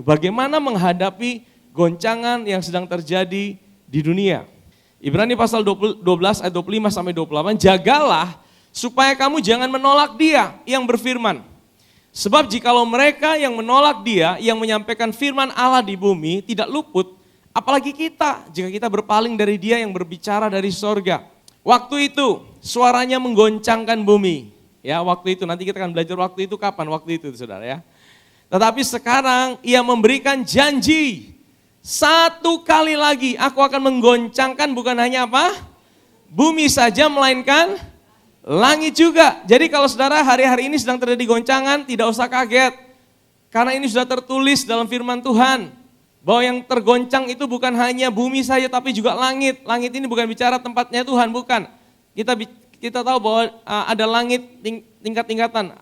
Bagaimana menghadapi goncangan yang sedang terjadi di dunia. Ibrani pasal 12 ayat 25 sampai 28, jagalah supaya kamu jangan menolak Dia yang berfirman. Sebab jikalau mereka yang menolak Dia yang menyampaikan firman Allah di bumi tidak luput, apalagi kita jika kita berpaling dari Dia yang berbicara dari sorga. Waktu itu suaranya menggoncangkan bumi. Ya, waktu itu nanti kita akan belajar waktu itu kapan waktu itu Saudara ya. Tetapi sekarang Ia memberikan janji, satu kali lagi aku akan menggoncangkan bukan hanya apa? Bumi saja melainkan langit juga. Jadi kalau saudara hari-hari ini sedang terjadi goncangan, tidak usah kaget. Karena ini sudah tertulis dalam firman Tuhan. Bahwa yang tergoncang itu bukan hanya bumi saja tapi juga langit. Langit ini bukan bicara tempatnya Tuhan, bukan. Kita tahu bahwa ada langit tingkat-tingkatan,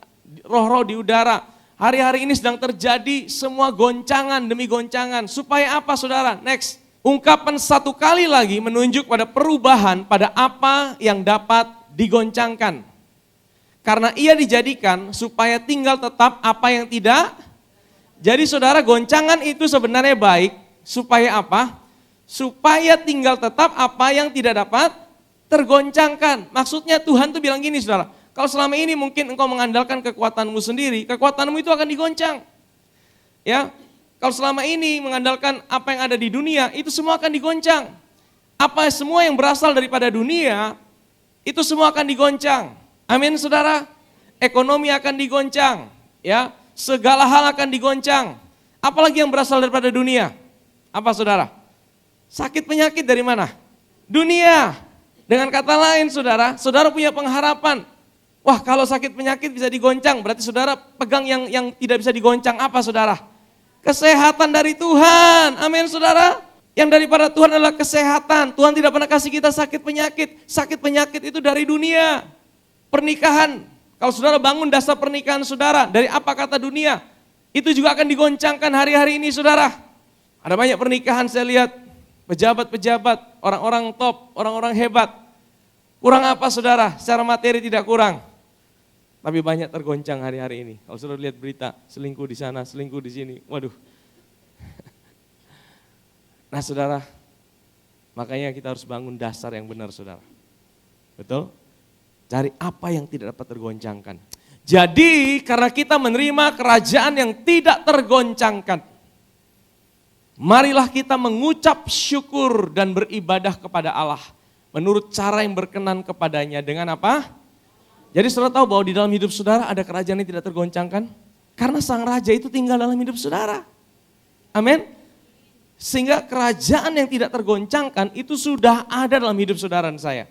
roh-roh di udara. Hari-hari ini sedang terjadi semua goncangan demi goncangan. Supaya apa saudara? Next. Ungkapan satu kali lagi menunjuk pada perubahan pada apa yang dapat digoncangkan. Karena ia dijadikan supaya tinggal tetap apa yang tidak. Jadi saudara, goncangan itu sebenarnya baik. Supaya apa? Supaya tinggal tetap apa yang tidak dapat tergoncangkan. Maksudnya Tuhan tuh bilang gini saudara. Kalau selama ini mungkin engkau mengandalkan kekuatanmu sendiri, kekuatanmu itu akan digoncang. Ya, kalau selama ini mengandalkan apa yang ada di dunia, itu semua akan digoncang. Apa semua yang berasal daripada dunia, itu semua akan digoncang. Amin saudara. Ekonomi akan digoncang, ya. Segala hal akan digoncang. Apalagi yang berasal daripada dunia? Apa saudara? Sakit penyakit dari mana? Dunia. Dengan kata lain saudara, saudara punya pengharapan. Wah, kalau sakit penyakit bisa digoncang, berarti saudara pegang yang tidak bisa digoncang apa saudara? Kesehatan dari Tuhan, amin saudara. Yang daripada Tuhan adalah kesehatan. Tuhan tidak pernah kasih kita sakit penyakit. Sakit penyakit itu dari dunia. Pernikahan, kalau saudara bangun dasar pernikahan saudara, dari apa kata dunia? Itu juga akan digoncangkan hari-hari ini saudara. Ada banyak pernikahan saya lihat, pejabat-pejabat, orang-orang top, orang-orang hebat. Kurang apa saudara? Secara materi tidak kurang. Tapi banyak tergoncang hari-hari ini. Kalau saudara lihat berita, selingkuh di sana, selingkuh di sini. Waduh. Nah saudara, makanya kita harus bangun dasar yang benar saudara. Betul? Cari apa yang tidak dapat tergoncangkan. Jadi karena kita menerima kerajaan yang tidak tergoncangkan, marilah kita mengucap syukur dan beribadah kepada Allah. Menurut cara yang berkenan kepadanya dengan apa? Jadi saudara tahu bahwa di dalam hidup saudara ada kerajaan yang tidak tergoncangkan? Karena sang raja itu tinggal dalam hidup saudara. Amin. Sehingga kerajaan yang tidak tergoncangkan itu sudah ada dalam hidup saudara dan saya.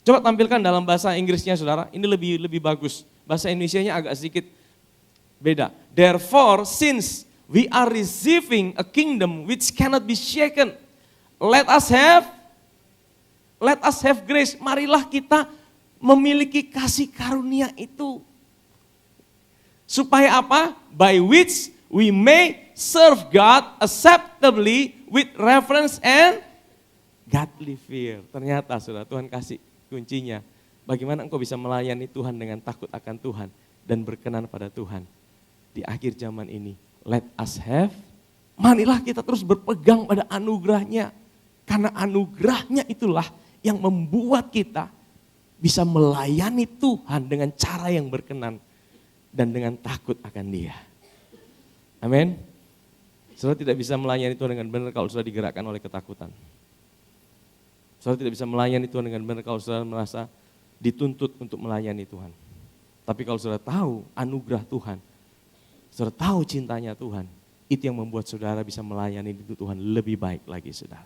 Coba tampilkan dalam bahasa Inggrisnya saudara, ini lebih bagus. Bahasa Indonesianya agak sedikit beda. Therefore, since we are receiving a kingdom which cannot be shaken, let us have grace. Marilah kita memiliki kasih karunia itu. Supaya apa? By which we may serve God acceptably with reverence and godly fear. Ternyata saudara, Tuhan kasih kuncinya. Bagaimana engkau bisa melayani Tuhan dengan takut akan Tuhan dan berkenan pada Tuhan. Di akhir zaman ini, let us have. Marilah kita terus berpegang pada anugerahnya. Karena anugerahnya itulah yang membuat kita bisa melayani Tuhan dengan cara yang berkenan dan dengan takut akan Dia. Amin. Saudara tidak bisa melayani Tuhan dengan benar kalau sudah digerakkan oleh ketakutan. Saudara tidak bisa melayani Tuhan dengan benar kalau saudara merasa dituntut untuk melayani Tuhan. Tapi kalau saudara tahu anugerah Tuhan, saudara tahu cintanya Tuhan, itu yang membuat saudara bisa melayani Tuhan lebih baik lagi saudara.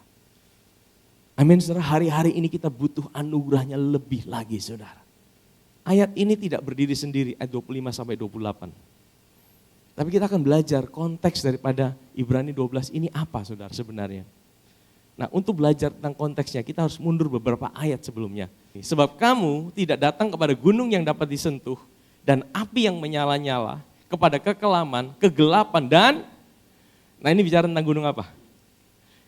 Amin saudara, hari-hari ini kita butuh anugerahnya lebih lagi saudara. Ayat ini tidak berdiri sendiri, ayat 25 sampai 28. Tapi kita akan belajar konteks daripada Ibrani 12 ini apa saudara sebenarnya. Nah untuk belajar tentang konteksnya kita harus mundur beberapa ayat sebelumnya. Sebab kamu tidak datang kepada gunung yang dapat disentuh dan api yang menyala-nyala, kepada kekelaman, kegelapan dan, nah ini bicara tentang gunung apa?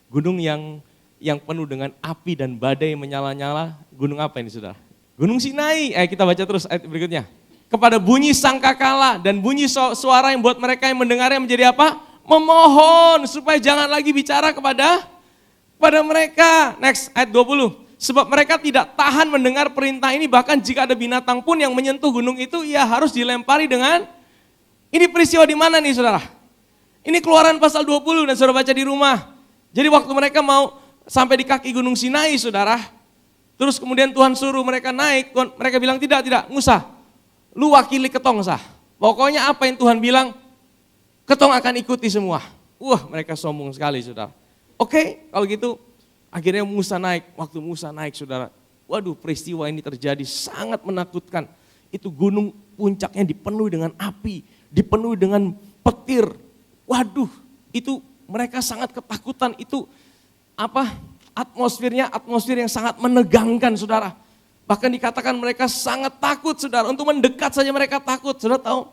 Gunung yang penuh dengan api dan badai menyala-nyala, gunung apa ini saudara? Gunung Sinai. Kita baca terus ayat berikutnya. Kepada bunyi sangkakala dan bunyi suara yang buat mereka yang mendengarnya menjadi apa? memohon supaya jangan lagi bicara kepada mereka. Next, ayat 20. Sebab mereka tidak tahan mendengar perintah ini, bahkan jika ada binatang pun yang menyentuh gunung itu, ia harus dilempari dengan, ini peristiwa di mana nih saudara? Ini Keluaran pasal 20 dan saudara baca di rumah. Jadi waktu mereka mau sampai di kaki gunung Sinai saudara, terus kemudian Tuhan suruh mereka naik, mereka bilang tidak, Musa, lu wakili ketong sah. Pokoknya apa yang Tuhan bilang, ketong akan ikuti semua. Wah, mereka sombong sekali saudara. Oke, kalau gitu akhirnya Musa naik. Waktu Musa naik saudara, waduh peristiwa ini terjadi sangat menakutkan. Itu gunung puncaknya dipenuhi dengan api, dipenuhi dengan petir. Waduh, itu mereka sangat ketakutan. Itu atmosfer yang sangat menegangkan saudara. Bahkan dikatakan mereka sangat takut saudara. Untuk mendekat saja mereka takut. Saudara tahu?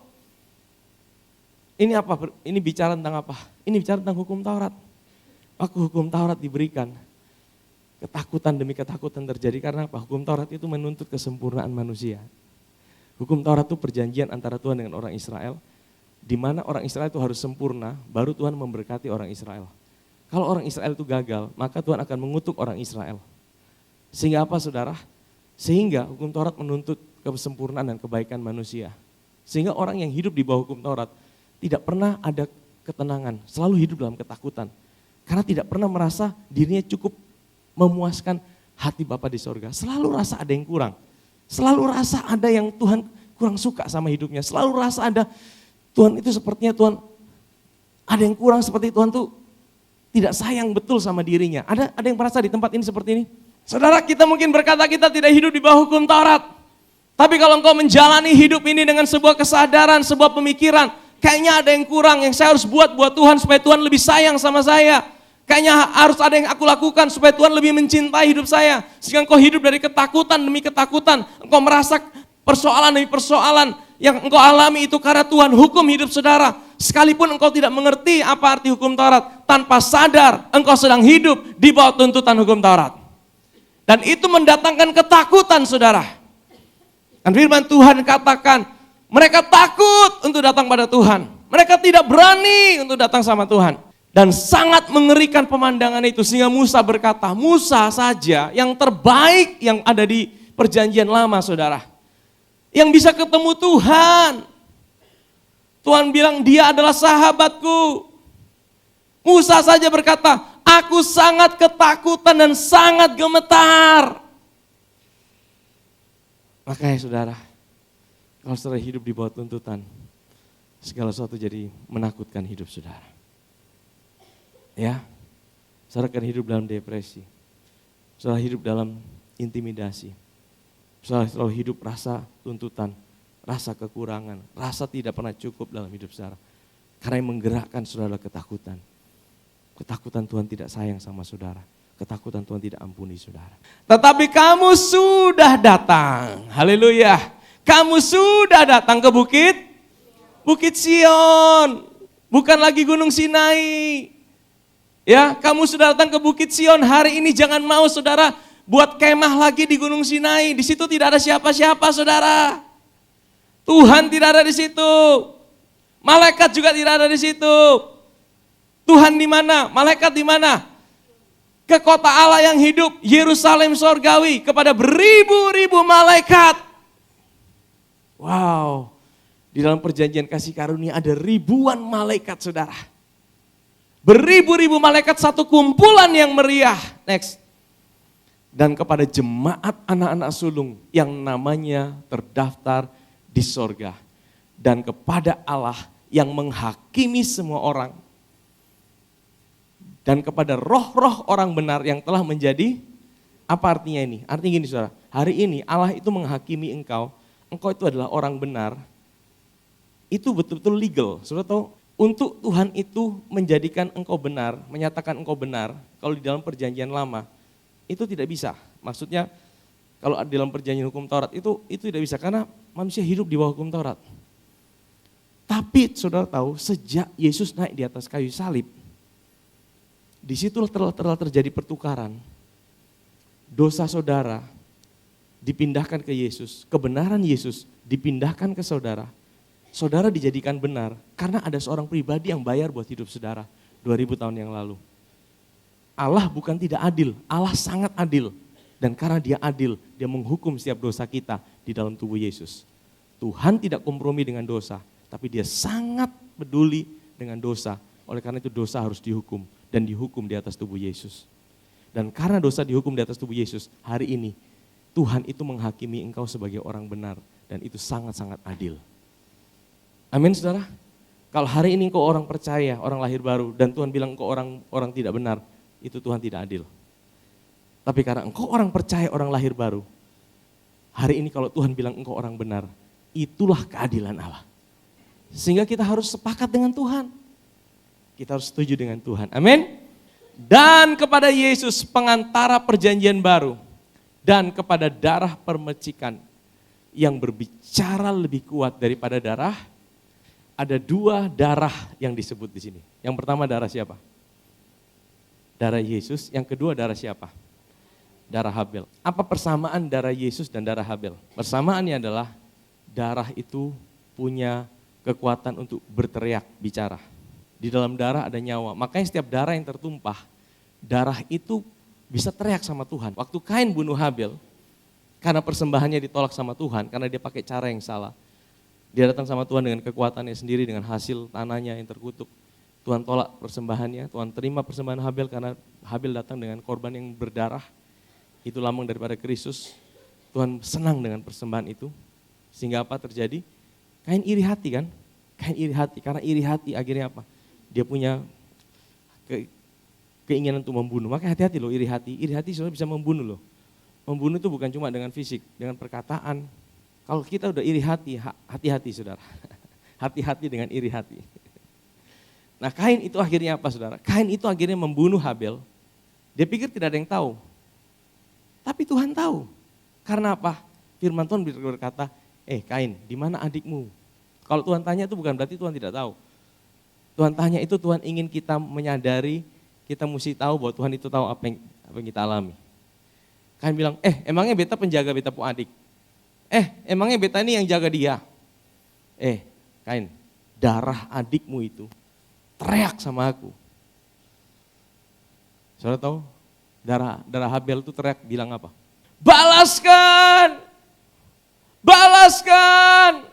Ini apa? Ini bicara tentang apa? Ini bicara tentang hukum Taurat. Waktu hukum Taurat diberikan, ketakutan demi ketakutan terjadi karena apa? Hukum Taurat itu menuntut kesempurnaan manusia. Hukum Taurat itu perjanjian antara Tuhan dengan orang Israel, di mana orang Israel itu harus sempurna, baru Tuhan memberkati orang Israel. Kalau orang Israel itu gagal, maka Tuhan akan mengutuk orang Israel. Sehingga apa saudara? Sehingga hukum Taurat menuntut kesempurnaan dan kebaikan manusia. Sehingga orang yang hidup di bawah hukum Taurat tidak pernah ada ketenangan, selalu hidup dalam ketakutan. Karena tidak pernah merasa dirinya cukup memuaskan hati Bapa di sorga. Selalu rasa ada yang kurang. Selalu rasa ada yang Tuhan kurang suka sama hidupnya. Selalu rasa ada Tuhan itu sepertinya Tuhan ada yang kurang, seperti Tuhan tuh tidak sayang betul sama dirinya. Ada yang merasa di tempat ini seperti ini? Saudara, kita mungkin berkata kita tidak hidup di bawah hukum Taurat. Tapi kalau engkau menjalani hidup ini dengan sebuah kesadaran, sebuah pemikiran, kayaknya ada yang kurang yang saya harus buat Tuhan supaya Tuhan lebih sayang sama saya. Kayaknya harus ada yang aku lakukan supaya Tuhan lebih mencintai hidup saya. Sehingga engkau hidup dari ketakutan demi ketakutan. Engkau merasa persoalan demi persoalan yang engkau alami itu karena Tuhan hukum hidup saudara. Sekalipun engkau tidak mengerti apa arti hukum Taurat, tanpa sadar engkau sedang hidup di bawah tuntutan hukum Taurat. Dan itu mendatangkan ketakutan saudara. Dan firman Tuhan katakan, mereka takut untuk datang pada Tuhan. Mereka tidak berani untuk datang sama Tuhan. Dan sangat mengerikan pemandangan itu. Sehingga Musa berkata, Musa saja yang terbaik yang ada di perjanjian lama saudara. Yang bisa ketemu Tuhan. Tuhan bilang dia adalah sahabatku. Musa saja berkata, aku sangat ketakutan dan sangat gemetar. Makanya saudara, kalau saudara hidup di bawah tuntutan, segala sesuatu jadi menakutkan hidup saudara. Ya, saudara akan hidup dalam depresi. Saudara hidup dalam intimidasi. Saudara selalu hidup rasa tuntutan, rasa kekurangan, rasa tidak pernah cukup dalam hidup saudara. Karena yang menggerakkan saudara ketakutan. Ketakutan Tuhan tidak sayang sama saudara. Ketakutan Tuhan tidak ampuni saudara. Tetapi kamu sudah datang. Haleluya. Kamu sudah datang ke Bukit Sion. Bukan lagi Gunung Sinai. Ya, kamu sudah datang ke Bukit Sion. Hari ini jangan mau saudara buat kemah lagi di Gunung Sinai. Di situ tidak ada siapa-siapa saudara. Tuhan tidak ada di situ. Malaikat juga tidak ada di situ. Tuhan di mana? Malaikat di mana? Ke kota Allah yang hidup, Yerusalem sorgawi, kepada beribu-ribu malaikat. Wow, di dalam perjanjian kasih karunia ada ribuan malaikat saudara. Beribu-ribu malaikat, satu kumpulan yang meriah. Next. Dan kepada jemaat anak-anak sulung yang namanya terdaftar di sorga. Dan kepada Allah yang menghakimi semua orang. Dan kepada roh-roh orang benar yang telah menjadi, apa artinya ini? Artinya gini saudara, hari ini Allah itu menghakimi engkau itu adalah orang benar, itu betul-betul legal. Saudara tahu, untuk Tuhan itu menjadikan engkau benar, menyatakan engkau benar, kalau di dalam perjanjian lama, itu tidak bisa. Maksudnya, kalau di dalam perjanjian hukum Taurat itu tidak bisa, karena manusia hidup di bawah hukum Taurat. Tapi saudara tahu, sejak Yesus naik di atas kayu salib, disitulah telah terjadi pertukaran. Dosa saudara dipindahkan ke Yesus, kebenaran Yesus dipindahkan ke saudara. saudara dijadikan benar karena ada seorang pribadi yang bayar buat hidup saudara 2000 tahun yang lalu. Allah bukan tidak adil, Allah sangat adil. Dan karena dia adil, dia menghukum setiap dosa kita di dalam tubuh Yesus. Tuhan tidak kompromi dengan dosa, tapi dia sangat peduli dengan dosa. Oleh karena itu dosa harus dihukum dan dihukum di atas tubuh Yesus. Dan karena dosa dihukum di atas tubuh Yesus, hari ini Tuhan itu menghakimi engkau sebagai orang benar dan itu sangat-sangat adil. Amin saudara. Kalau hari ini engkau orang percaya, orang lahir baru dan Tuhan bilang engkau orang tidak benar, itu Tuhan tidak adil. Tapi karena engkau orang percaya, orang lahir baru, hari ini kalau Tuhan bilang engkau orang benar, itulah keadilan Allah. Sehingga kita harus sepakat dengan Tuhan. Kita harus setuju dengan Tuhan. Amin. Dan kepada Yesus pengantara perjanjian baru dan kepada darah permecikan yang berbicara lebih kuat daripada darah. Ada 2 darah yang disebut di sini. Yang pertama darah siapa? Darah Yesus. Yang kedua darah siapa? Darah Habel. Apa persamaan darah Yesus dan darah Habel? Persamaannya adalah darah itu punya kekuatan untuk berteriak, bicara. Di dalam darah ada nyawa. Makanya setiap darah yang tertumpah, darah itu bisa teriak sama Tuhan. Waktu Kain bunuh Habel, karena persembahannya ditolak sama Tuhan, karena dia pakai cara yang salah. Dia datang sama Tuhan dengan kekuatannya sendiri, dengan hasil tanahnya yang terkutuk. Tuhan tolak persembahannya, Tuhan terima persembahan Habel karena Habel datang dengan korban yang berdarah. Itu lambang daripada Kristus. Tuhan senang dengan persembahan itu. Sehingga apa terjadi? Kain iri hati kan? Kain iri hati, karena iri hati akhirnya apa? Dia punya keinginan untuk membunuh. Makanya hati-hati loh iri hati. Iri hati sebenarnya bisa membunuh loh. Membunuh itu bukan cuma dengan fisik, dengan perkataan. Kalau kita udah iri hati, hati-hati saudara. Hati-hati dengan iri hati. Nah Kain itu akhirnya apa saudara? Kain itu akhirnya membunuh Habel. Dia pikir tidak ada yang tahu. Tapi Tuhan tahu. Karena apa? Firman Tuhan berkata, Kain, di mana adikmu? Kalau Tuhan tanya itu bukan berarti Tuhan tidak tahu. Tuhan tanya itu Tuhan ingin kita menyadari, kita mesti tahu bahwa Tuhan itu tahu apa yang kita alami. Kain bilang, emangnya beta penjaga beta pu adik? Emangnya beta ini yang jaga dia? Kain, darah adikmu itu teriak sama aku. Saudara tahu? Darah Habel itu teriak bilang apa? Balaskan! Balaskan!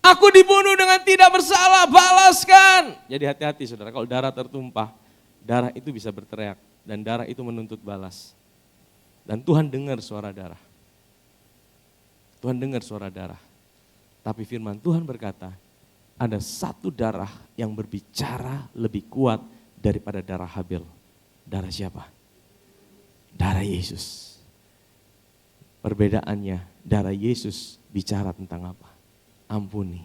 Aku dibunuh dengan tidak bersalah, balaskan! Jadi hati-hati saudara, kalau darah tertumpah, darah itu bisa berteriak dan darah itu menuntut balas. Dan Tuhan dengar suara darah. Tuhan dengar suara darah. Tapi firman Tuhan berkata, ada satu darah yang berbicara lebih kuat daripada darah Habel. Darah siapa? Darah Yesus. Perbedaannya, darah Yesus bicara tentang apa? Ampuni.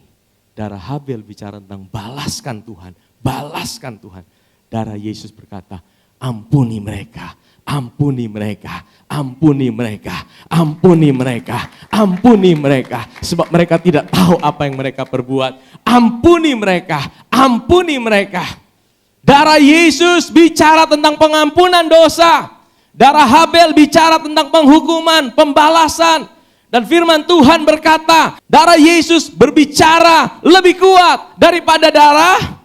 Darah Habel bicara tentang balaskan Tuhan, balaskan Tuhan. Darah Yesus berkata, ampuni mereka, ampuni mereka, ampuni mereka, ampuni mereka, ampuni mereka. Sebab mereka tidak tahu apa yang mereka perbuat. Ampuni mereka, ampuni mereka. Darah Yesus bicara tentang pengampunan dosa. Darah Habel bicara tentang penghukuman, pembalasan. Dan firman Tuhan berkata, darah Yesus berbicara lebih kuat daripada darah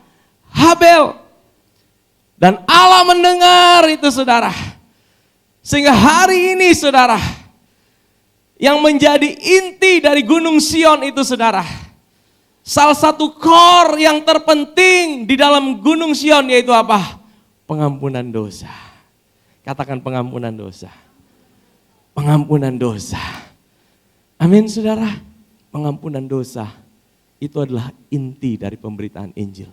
Habel. Dan Allah mendengar itu saudara. Sehingga hari ini saudara, yang menjadi inti dari Gunung Sion itu saudara, salah satu core yang terpenting di dalam Gunung Sion yaitu apa? Pengampunan dosa. Katakan pengampunan dosa. Pengampunan dosa. Amin saudara. Pengampunan dosa itu adalah inti dari pemberitaan Injil.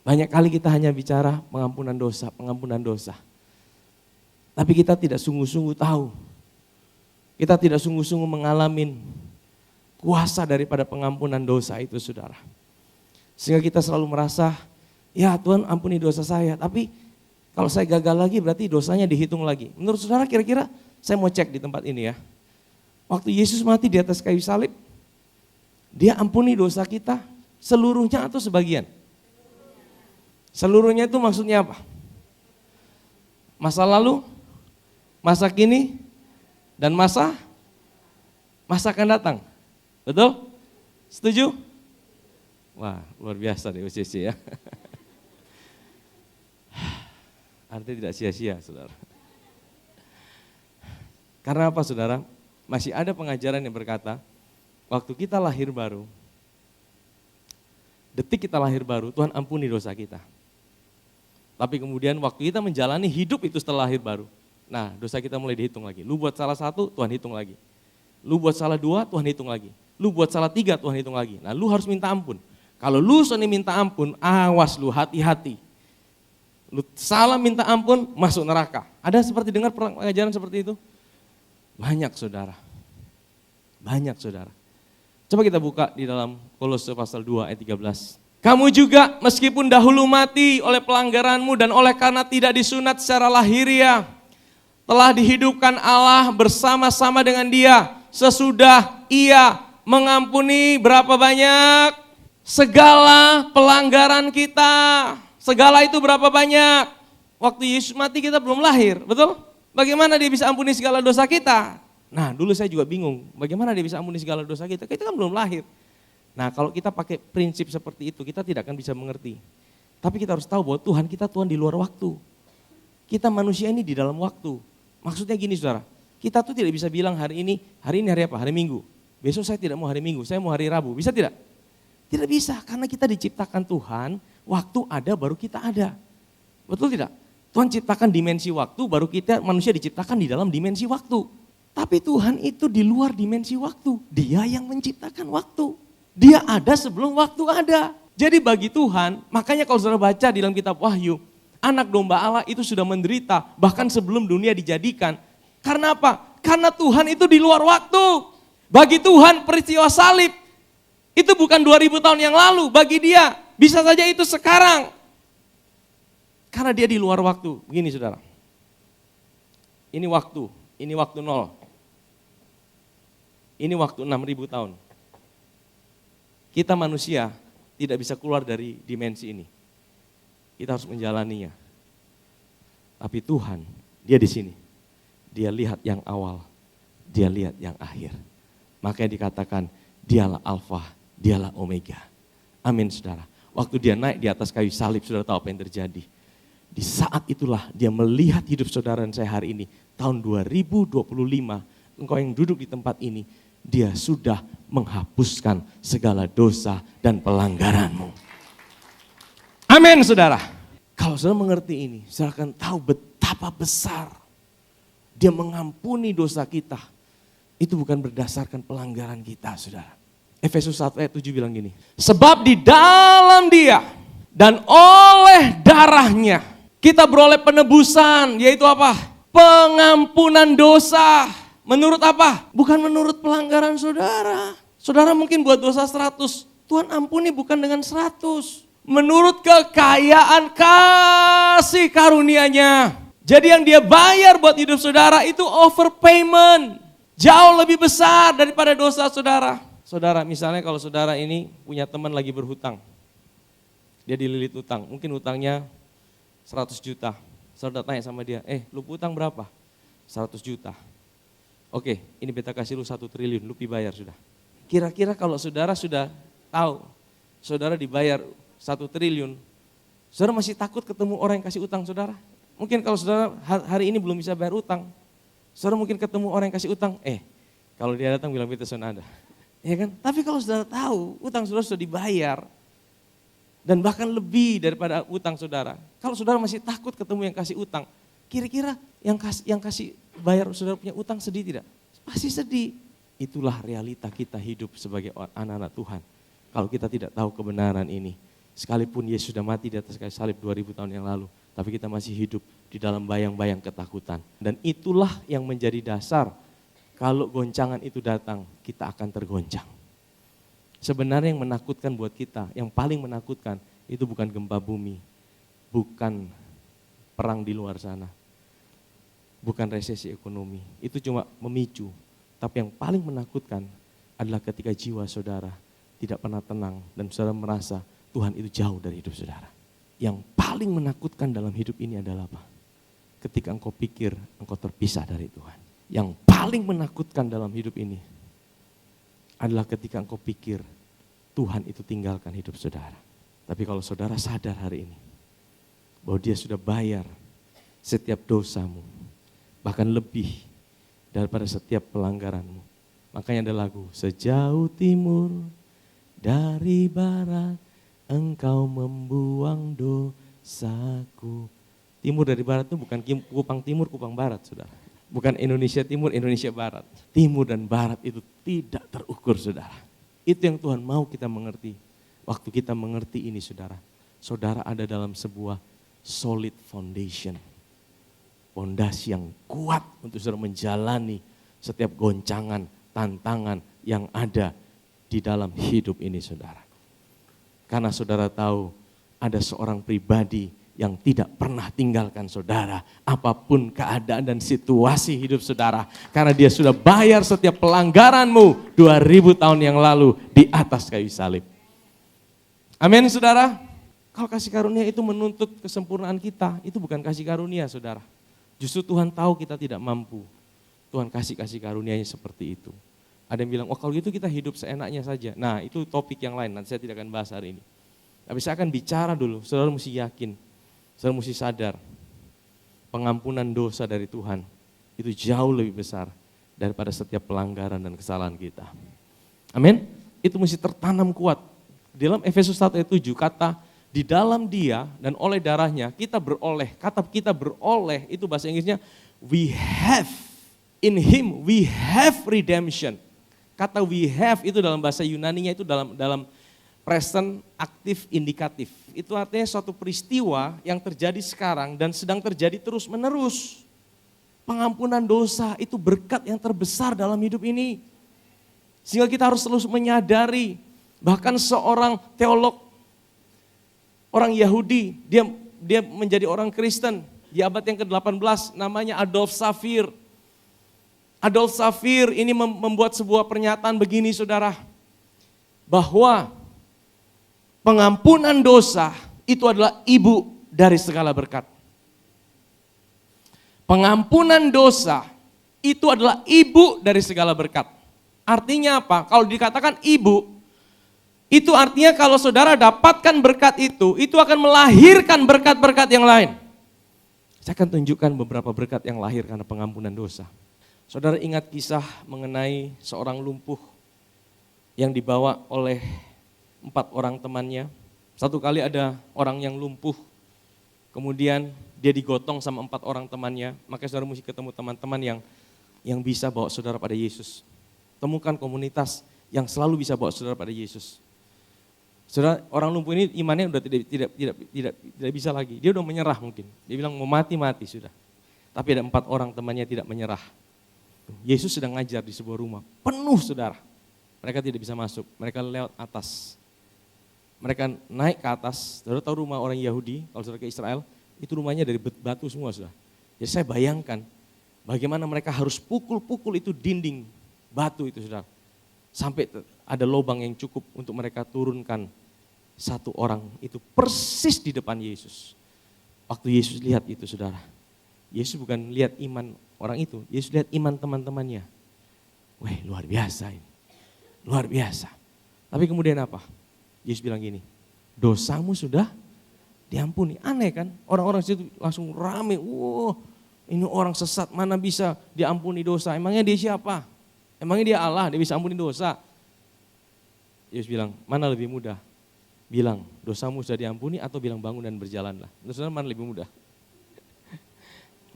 Banyak kali kita hanya bicara pengampunan dosa, pengampunan dosa. Tapi kita tidak sungguh-sungguh tahu. Kita tidak sungguh-sungguh mengalami kuasa daripada pengampunan dosa itu saudara. Sehingga kita selalu merasa, ya Tuhan ampuni dosa saya. Tapi kalau saya gagal lagi berarti dosanya dihitung lagi. Menurut saudara kira-kira saya mau cek di tempat ini ya. Waktu Yesus mati di atas kayu salib, dia ampuni dosa kita seluruhnya atau sebagian? Seluruhnya itu maksudnya apa? Masa lalu, masa kini, dan masa akan datang. Betul? Setuju? Wah, luar biasa nih UCC ya. Artinya tidak sia-sia, saudara. Karena apa, saudara? Masih ada pengajaran yang berkata, waktu kita lahir baru, detik kita lahir baru, Tuhan ampuni dosa kita. Tapi kemudian waktu kita menjalani hidup itu setelah lahir baru, nah dosa kita mulai dihitung lagi. Lu buat salah satu, Tuhan hitung lagi. Lu buat salah dua, Tuhan hitung lagi. Lu buat salah tiga, Tuhan hitung lagi. Nah lu harus minta ampun. Kalau lu seni minta ampun, awas lu, hati-hati. Lu salah minta ampun, masuk neraka. Ada seperti dengar pengajaran seperti itu? Banyak, saudara. Banyak, saudara. Coba kita buka di dalam Kolose pasal 2 ayat 13. Kamu juga meskipun dahulu mati oleh pelanggaranmu dan oleh karena tidak disunat secara lahiriah, telah dihidupkan Allah bersama-sama dengan Dia sesudah Ia mengampuni berapa banyak? Segala pelanggaran kita. Segala itu berapa banyak? Waktu Yesus mati kita belum lahir, betul? Bagaimana Dia bisa ampuni segala dosa kita? Nah dulu saya juga bingung, bagaimana Dia bisa ampuni segala dosa kita? Kita kan belum lahir. Nah kalau kita pakai prinsip seperti itu, kita tidak akan bisa mengerti. Tapi kita harus tahu bahwa Tuhan kita Tuhan di luar waktu. Kita manusia ini di dalam waktu. Maksudnya gini saudara, kita tuh tidak bisa bilang hari ini hari apa? Hari Minggu. Besok saya tidak mau hari Minggu, saya mau hari Rabu. Bisa tidak? Tidak bisa, karena kita diciptakan Tuhan, waktu ada baru kita ada. Betul tidak? Tuhan ciptakan dimensi waktu, baru kita manusia diciptakan di dalam dimensi waktu. Tapi Tuhan itu di luar dimensi waktu. Dia yang menciptakan waktu. Dia ada sebelum waktu ada. Jadi bagi Tuhan, makanya kalau saudara baca di dalam kitab Wahyu, anak domba Allah itu sudah menderita, bahkan sebelum dunia dijadikan. Karena apa? Karena Tuhan itu di luar waktu. Bagi Tuhan peristiwa salib, itu bukan 2000 tahun yang lalu. Bagi Dia, bisa saja itu sekarang. Karena Dia di luar waktu. Begini saudara, ini waktu nol. Ini waktu 6000 tahun. Kita manusia tidak bisa keluar dari dimensi ini. Kita harus menjalaninya. Tapi Tuhan, Dia di sini. Dia lihat yang awal, Dia lihat yang akhir. Makanya dikatakan, Dialah Alfa, Dialah Omega. Amin saudara. Waktu Dia naik di atas kayu salib, saudara tahu apa yang terjadi. Di saat itulah Dia melihat hidup saudara dan saya hari ini. Tahun 2025, engkau yang duduk di tempat ini, Dia sudah menghapuskan segala dosa dan pelanggaranmu. Amin saudara. Kalau saudara mengerti ini, saudara akan tahu betapa besar Dia mengampuni dosa kita. Itu bukan berdasarkan pelanggaran kita saudara. Efesus 1 ayat 7 bilang gini. Sebab di dalam Dia dan oleh darahnya kita beroleh penebusan, yaitu apa? Pengampunan dosa. Menurut apa? Bukan menurut pelanggaran saudara. Saudara mungkin buat dosa 100, Tuhan ampuni bukan dengan 100. Menurut kekayaan kasih karunia-Nya. Jadi yang Dia bayar buat hidup saudara itu overpayment. Jauh lebih besar daripada dosa saudara. Saudara, misalnya kalau saudara ini punya teman lagi berhutang. Dia dililit utang, mungkin hutangnya 100 juta. Saudara tanya sama dia, lu hutang berapa? 100 juta. Oke, ini beta kasih lu 1 triliun, lu bayar sudah. Kira-kira kalau saudara sudah tahu, saudara dibayar 1 triliun, saudara masih takut ketemu orang yang kasih utang saudara? Mungkin kalau saudara hari ini belum bisa bayar utang, saudara mungkin ketemu orang yang kasih utang, kalau dia datang bilang beta son ada. Ya kan? Tapi kalau saudara tahu, utang saudara sudah dibayar, dan bahkan lebih daripada utang saudara. Kalau saudara masih takut ketemu yang kasih utang, kira-kira yang kasih bayar saudara punya utang sedih tidak? Pasti sedih. Itulah realita kita hidup sebagai anak-anak Tuhan. Kalau kita tidak tahu kebenaran ini, sekalipun Yesus sudah mati di atas kayu salib 2000 tahun yang lalu, tapi kita masih hidup di dalam bayang-bayang ketakutan. Dan itulah yang menjadi dasar kalau goncangan itu datang, kita akan tergoncang. Sebenarnya yang menakutkan buat kita, yang paling menakutkan itu bukan gempa bumi, bukan perang di luar sana, bukan resesi ekonomi, itu cuma memicu. Tapi yang paling menakutkan adalah ketika jiwa saudara tidak pernah tenang dan saudara merasa Tuhan itu jauh dari hidup saudara. Yang paling menakutkan dalam hidup ini adalah apa? Ketika engkau pikir engkau terpisah dari Tuhan. Yang paling menakutkan dalam hidup ini adalah ketika engkau pikir Tuhan itu tinggalkan hidup saudara. Tapi kalau saudara sadar hari ini bahwa dia sudah bayar setiap dosamu, bahkan lebih daripada setiap pelanggaranmu. Makanya ada lagu, sejauh timur dari barat engkau membuang dosaku. Timur dari barat itu bukan Kupang Timur, Kupang Barat, saudara. Bukan Indonesia Timur, Indonesia Barat. Timur dan barat itu tidak terukur, saudara. Itu yang Tuhan mau kita mengerti. Waktu kita mengerti ini, saudara. Saudara ada dalam sebuah solid foundation. Fondasi yang kuat untuk saudara menjalani setiap goncangan, tantangan yang ada di dalam hidup ini, saudara. Karena saudara tahu ada seorang pribadi yang tidak pernah tinggalkan saudara, apapun keadaan dan situasi hidup saudara. Karena dia sudah bayar setiap pelanggaranmu 2000 tahun yang lalu di atas kayu salib. Amin, saudara. Kalau kasih karunia itu menuntut kesempurnaan kita, itu bukan kasih karunia, saudara. Justru Tuhan tahu kita tidak mampu. Tuhan kasih karunianya seperti itu. Ada yang bilang, oh kalau gitu kita hidup seenaknya saja. Nah itu topik yang lain, nanti saya tidak akan bahas hari ini. Tapi saya akan bicara dulu, saudara mesti yakin. Saudara mesti sadar, pengampunan dosa dari Tuhan itu jauh lebih besar daripada setiap pelanggaran dan kesalahan kita. Amin? Itu mesti tertanam kuat. Di dalam Efesus 1 ayat 7 kata, di dalam dia dan oleh darahnya kita beroleh. Kata kita beroleh itu bahasa Inggrisnya, we have, in him we have redemption. Kata we have itu dalam bahasa Yunaninya itu dalam present aktif indikatif. Itu artinya suatu peristiwa yang terjadi sekarang dan sedang terjadi terus menerus. Pengampunan dosa itu berkat yang terbesar dalam hidup ini. Sehingga kita harus terus menyadari, bahkan seorang teolog, orang Yahudi, dia menjadi orang Kristen di abad yang ke-18, namanya Adolf Safir. Adolf Safir ini membuat sebuah pernyataan begini, saudara, bahwa pengampunan dosa itu adalah ibu dari segala berkat. Pengampunan dosa itu adalah ibu dari segala berkat. Artinya apa? Kalau dikatakan ibu, itu artinya kalau saudara dapatkan berkat itu akan melahirkan berkat-berkat yang lain. Saya akan tunjukkan beberapa berkat yang lahir karena pengampunan dosa. Saudara ingat kisah mengenai seorang lumpuh yang dibawa oleh 4 orang temannya. Satu kali ada orang yang lumpuh, kemudian dia digotong sama 4 orang temannya. Makanya saudara mesti ketemu teman-teman yang bisa bawa saudara pada Yesus. Temukan komunitas yang selalu bisa bawa saudara pada Yesus. Saudara, orang lumpuh ini imannya udah tidak bisa lagi. Dia udah menyerah mungkin. Dia bilang mau mati sudah. Tapi ada 4 orang temannya tidak menyerah. Yesus sedang ngajar di sebuah rumah penuh, saudara. Mereka tidak bisa masuk, mereka lewat atas. Mereka naik ke atas, saudara tahu rumah orang Yahudi, kalau saudara ke Israel, itu rumahnya dari batu semua, saudara. Jadi saya bayangkan bagaimana mereka harus pukul-pukul itu dinding batu itu, saudara. Sampai ada lubang yang cukup untuk mereka turunkan satu orang itu persis di depan Yesus. Waktu Yesus lihat itu, saudara, Yesus bukan lihat iman orang itu, Yesus lihat iman teman-temannya. Wah, luar biasa ini, luar biasa. Tapi kemudian apa? Yesus bilang gini, dosamu sudah diampuni. Aneh kan? Orang-orang situ langsung rame, wah ini orang sesat mana bisa diampuni dosa, emangnya dia siapa? Emangnya dia Allah, dia bisa ampuni dosa? Yesus bilang, mana lebih mudah? Bilang, dosamu sudah diampuni atau bilang bangun dan berjalanlah? Saudara, mana lebih mudah?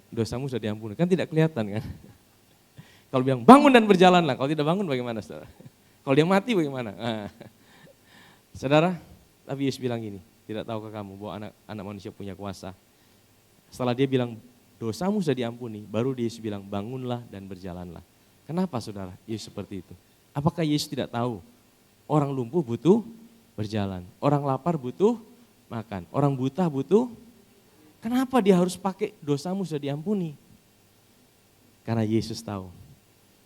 Dosamu sudah diampuni, kan tidak kelihatan kan? Kalau bilang bangun dan berjalanlah, kalau tidak bangun bagaimana, saudara? Kalau dia mati bagaimana? Nah. Saudara, tapi Yesus bilang gini, tidak tahukah kamu bahwa anak manusia punya kuasa? Setelah dia bilang dosamu sudah diampuni, baru Yesus bilang bangunlah dan berjalanlah. Kenapa, saudara, Yesus seperti itu? Apakah Yesus tidak tahu orang lumpuh butuh berjalan, orang lapar butuh makan, orang buta butuh. Kenapa dia harus pakai dosamu sudah diampuni? Karena Yesus tahu,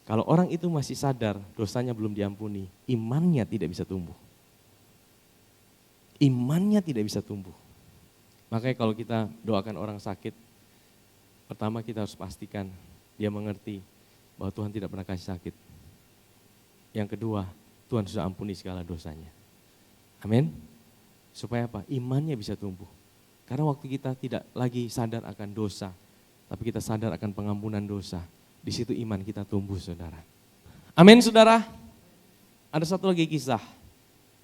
kalau orang itu masih sadar dosanya belum diampuni, imannya tidak bisa tumbuh. Imannya tidak bisa tumbuh. Makanya kalau kita doakan orang sakit, pertama kita harus pastikan dia mengerti bahwa Tuhan tidak pernah kasih sakit. Yang kedua, Tuhan sudah ampuni segala dosanya. Amin. Supaya apa? Imannya bisa tumbuh. Karena waktu kita tidak lagi sadar akan dosa, tapi kita sadar akan pengampunan dosa. Di situ iman kita tumbuh, saudara. Amin, saudara. Ada satu lagi kisah.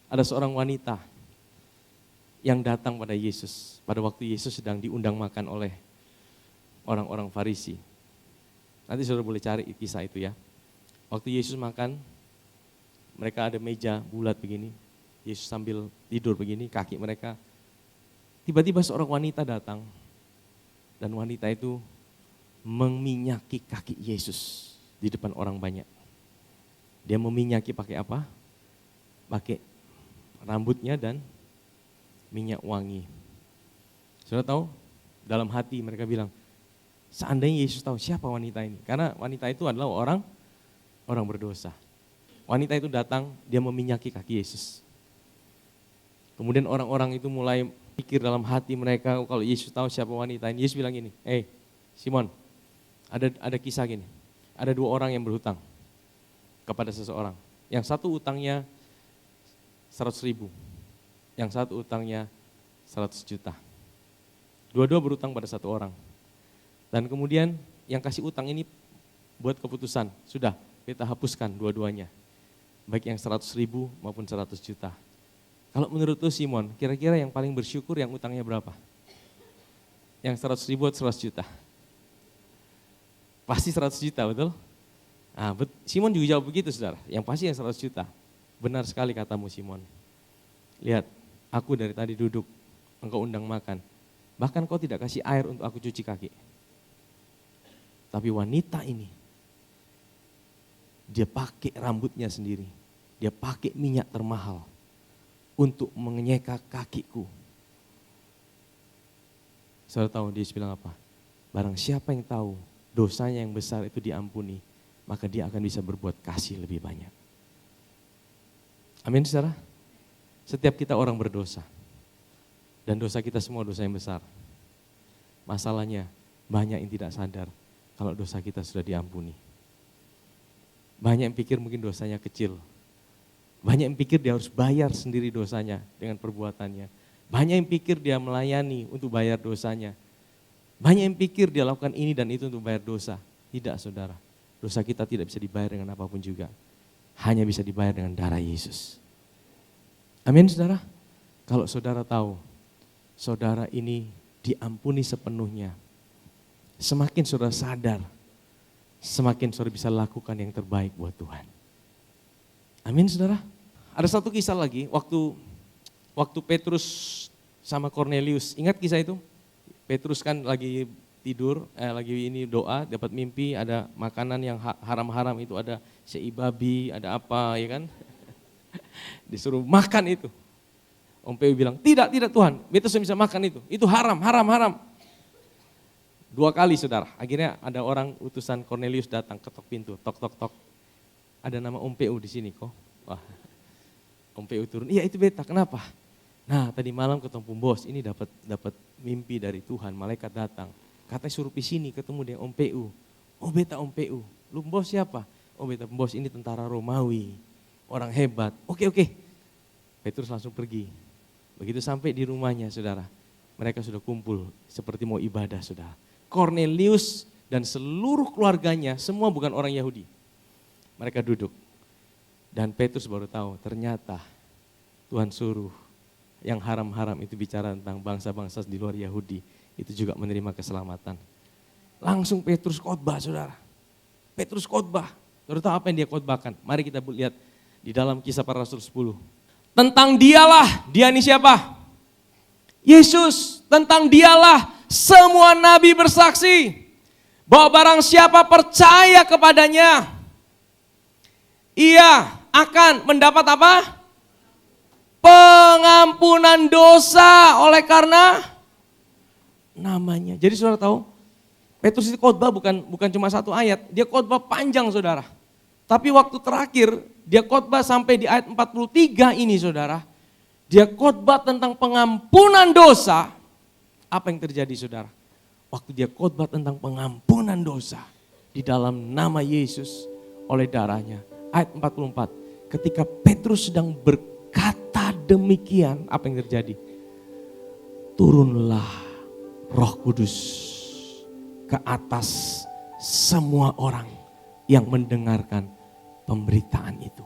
Ada seorang wanita yang datang pada Yesus. Pada waktu Yesus sedang diundang makan oleh orang-orang Farisi. Nanti saudara boleh cari kisah itu ya. Waktu Yesus makan, mereka ada meja bulat begini. Yesus sambil tidur begini, kaki mereka. Tiba-tiba seorang wanita datang. Dan wanita itu meminyaki kaki Yesus di depan orang banyak. Dia meminyaki pakai apa? Pakai rambutnya dan minyak wangi. Saudara tahu? Dalam hati mereka bilang, seandainya Yesus tahu siapa wanita ini. Karena wanita itu adalah orang berdosa. Wanita itu datang, dia meminyaki kaki Yesus. Kemudian orang-orang itu mulai pikir dalam hati mereka, kalau Yesus tahu siapa wanita ini. Yesus bilang gini, Simon, ada kisah gini. Ada 2 orang yang berhutang kepada seseorang. Yang satu utangnya 100.000, yang satu utangnya 100 juta. Dua-dua berutang pada satu orang. Dan kemudian yang kasih utang ini buat keputusan, sudah kita hapuskan dua-duanya. Baik yang 100.000 maupun 100 juta. Kalau menurut lu Simon, kira-kira yang paling bersyukur yang utangnya berapa? Yang 100.000 atau 100 juta? Pasti 100 juta, betul? Nah, Simon juga jawab begitu, saudara. Yang pasti yang 100 juta. Benar sekali katamu Simon. Lihat, aku dari tadi duduk, engkau undang makan. Bahkan kau tidak kasih air untuk aku cuci kaki. Tapi wanita ini, dia pakai rambutnya sendiri. Dia pakai minyak termahal untuk menyeka kakiku. Saudara tahu dia bilang apa? Barang siapa yang tahu dosanya yang besar itu diampuni, maka dia akan bisa berbuat kasih lebih banyak. Amin, saudara. Setiap kita orang berdosa. Dan dosa kita semua dosa yang besar. Masalahnya banyak yang tidak sadar kalau dosa kita sudah diampuni. Banyak yang pikir mungkin dosanya kecil. Banyak yang pikir dia harus bayar sendiri dosanya dengan perbuatannya. Banyak yang pikir dia melayani untuk bayar dosanya. Banyak yang pikir dia lakukan ini dan itu untuk bayar dosa. Tidak, saudara. Dosa kita tidak bisa dibayar dengan apapun juga. Hanya bisa dibayar dengan darah Yesus. Amin, saudara. Kalau saudara tahu, saudara ini diampuni sepenuhnya. Semakin saudara sadar, semakin saudara bisa lakukan yang terbaik buat Tuhan. Amin, saudara. Ada satu kisah lagi, waktu Petrus sama Cornelius, ingat kisah itu? Petrus kan lagi tidur, lagi ini doa, dapat mimpi, ada makanan yang haram-haram itu, ada seibabi, ada apa, ya kan? Disuruh makan itu. Om Peu bilang, tidak Tuhan, Petrus bisa makan itu haram. 2 kali, saudara. Akhirnya ada orang utusan Cornelius datang, ketok pintu, tok. Ada nama Om Peu di sini kok. Wah, Om Peu turun. Iya itu beta, kenapa? Nah tadi malam ketemu bos, ini dapat mimpi dari Tuhan, malaikat datang. Katanya suruh di sini ketemu dengan Om Peu. Oh beta Om Peu, lu bos siapa? Oh beta bos ini tentara Romawi, orang hebat. Oke. Petrus langsung pergi. Begitu sampai di rumahnya, saudara, mereka sudah kumpul seperti mau ibadah, saudara. Cornelius dan seluruh keluarganya semua bukan orang Yahudi. Mereka duduk. Dan Petrus baru tahu ternyata Tuhan suruh yang haram-haram itu bicara tentang bangsa-bangsa di luar Yahudi. Itu juga menerima keselamatan. Langsung Petrus khotbah, saudara. Petrus khotbah. Saudara tahu apa yang dia khotbahkan? Mari kita lihat di dalam Kisah Para Rasul 10. Tentang dialah, dia ini siapa? Yesus. Tentang dialah semua nabi bersaksi bahwa barang siapa percaya kepadanya, ia akan mendapat apa? Pengampunan dosa oleh karena namanya. Jadi saudara tahu, Petrus itu khotbah bukan cuma 1 ayat, dia khotbah panjang, saudara. Tapi waktu terakhir dia khotbah sampai di ayat 43 ini, saudara. Dia khotbah tentang pengampunan dosa. Apa yang terjadi, saudara? Waktu dia khotbah tentang pengampunan dosa di dalam nama Yesus oleh darahnya. Ayat 44, ketika Petrus sedang berkata demikian, apa yang terjadi? Turunlah Roh Kudus ke atas semua orang yang mendengarkan pemberitaan itu.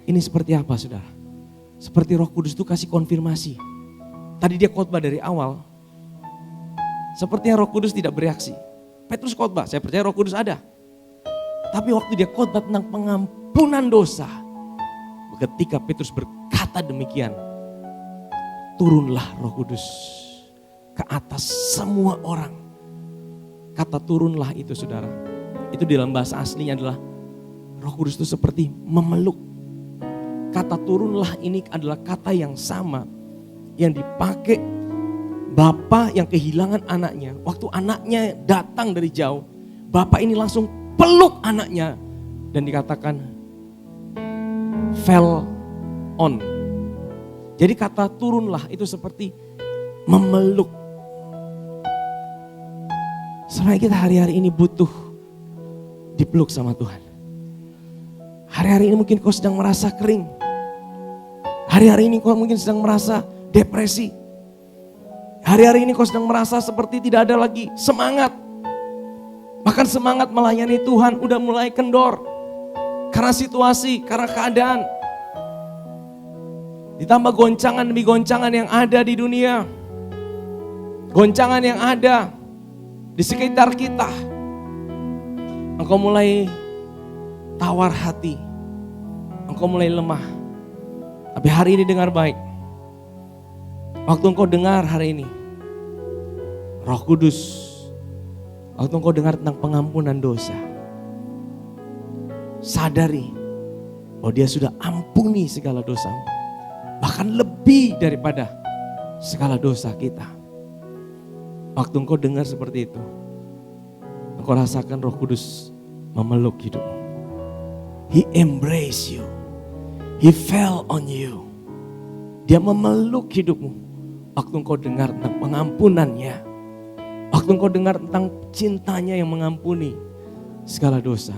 Ini seperti apa, saudara? Seperti Roh Kudus itu kasih konfirmasi. Tadi dia khotbah dari awal, sepertinya Roh Kudus tidak bereaksi. Petrus khotbah, saya percaya Roh Kudus ada. Tapi waktu dia khotbah tentang pengampunan dosa, ketika Petrus berkata demikian, turunlah Roh Kudus ke atas semua orang. Kata turunlah itu, saudara, itu di dalam bahasa aslinya adalah Roh Kudus itu seperti memeluk. Kata turunlah ini adalah kata yang sama yang dipakai Bapa yang kehilangan anaknya. Waktu anaknya datang dari jauh, Bapa ini langsung peluk anaknya dan dikatakan fell on. Jadi kata turunlah itu seperti memeluk. Sebenarnya kita hari-hari ini butuh dipeluk sama Tuhan. Hari-hari ini mungkin kau sedang merasa kering. Hari-hari ini kau mungkin sedang merasa depresi. Hari-hari ini kau sedang merasa seperti tidak ada lagi semangat. Bahkan semangat melayani Tuhan udah mulai kendor. Karena situasi, karena keadaan. Ditambah goncangan demi goncangan yang ada di dunia. Goncangan yang ada di sekitar kita. Engkau mulai tawar hati. Engkau mulai lemah. Tapi hari ini dengar baik. Waktu engkau dengar hari ini, Roh Kudus, waktu engkau dengar tentang pengampunan dosa, sadari bahwa Dia sudah ampuni segala dosamu. Bahkan lebih daripada segala dosa kita. Waktu engkau dengar seperti itu, engkau rasakan Roh Kudus memeluk hidupmu. He embrace you. He fell on you. Dia memeluk hidupmu. Waktu engkau dengar tentang pengampunannya. Waktu engkau dengar tentang cintanya yang mengampuni segala dosa.